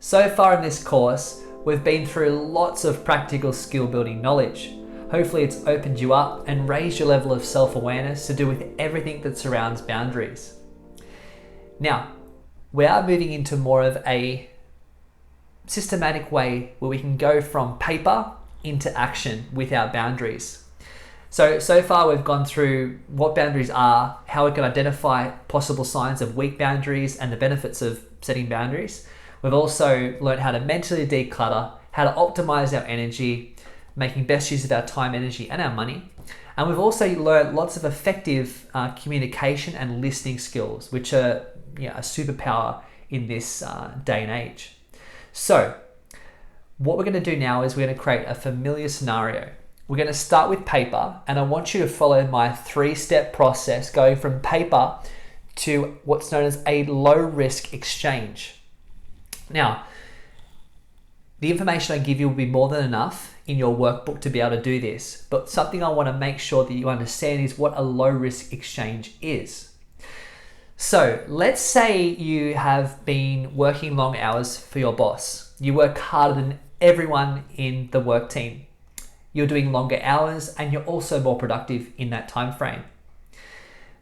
So far in this course, we've been through lots of practical skill building knowledge. Hopefully it's opened you up and raised your level of self-awareness to do with everything that surrounds boundaries. Now, we are moving into more of a systematic way where we can go from paper into action with our boundaries. So far we've gone through what boundaries are, how we can identify possible signs of weak boundaries and the benefits of setting boundaries. We've also learned how to mentally declutter, how to optimize our energy, making best use of our time, energy, and our money. And we've also learned lots of effective communication and listening skills, which are a superpower in this day and age. So what we're going to do now is we're going to create a familiar scenario. We're going to start with paper, and I want you to follow my 3-step process going from paper to what's known as a low-risk exchange. Now, the information I give you will be more than enough in your workbook to be able to do this, but something I want to make sure that you understand is what a low-risk exchange is. So let's say you have been working long hours for your boss. You work harder than everyone in the work team. You're doing longer hours and you're also more productive in that time frame.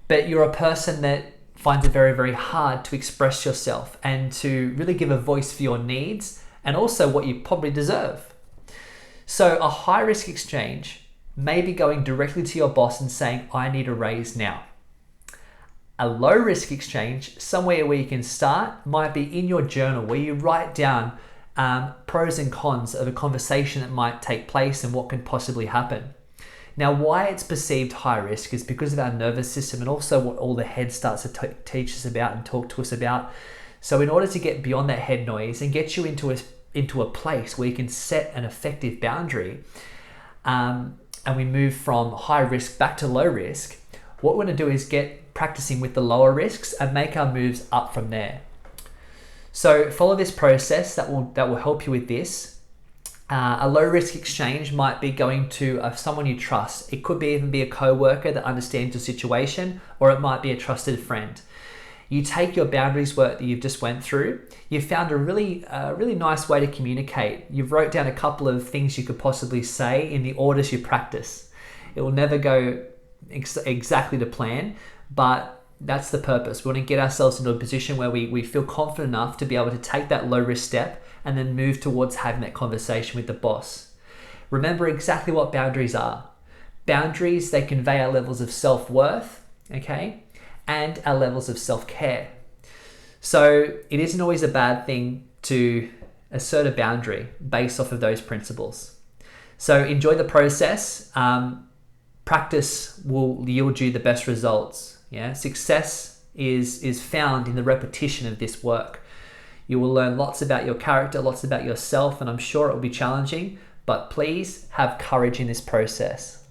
But you're a person that finds it very, very hard to express yourself and to really give a voice for your needs and also what you probably deserve. So a high-risk exchange may be going directly to your boss and saying, I need a raise now. A low-risk exchange, somewhere where you can start, might be in your journal where you write down pros and cons of a conversation that might take place and what could possibly happen. Now, why it's perceived high risk is because of our nervous system and also what all the head starts to teach us about and talk to us about. So in order to get beyond that head noise and get you into a place where you can set an effective boundary, and we move from high risk back to low risk, what we're going to do is get practicing with the lower risks and make our moves up from there. So follow this process that will help you with this. A low risk exchange might be going to someone you trust. It could even be a co-worker that understands your situation, or it might be a trusted friend. You take your boundaries work that you've just went through. You've found a really nice way to communicate. You've wrote down a couple of things you could possibly say in the orders you practice. It will never go exactly to plan, but that's the purpose. We want to get ourselves into a position where we feel confident enough to be able to take that low risk step and then move towards having that conversation with the boss. Remember exactly what boundaries are. Boundaries, they convey our levels of self-worth, okay, and our levels of self-care. So it isn't always a bad thing to assert a boundary based off of those principles. So enjoy the process. Practice will yield you the best results. Success is found in the repetition of this work. You will learn lots about your character, lots about yourself, and I'm sure it will be challenging, but please have courage in this process.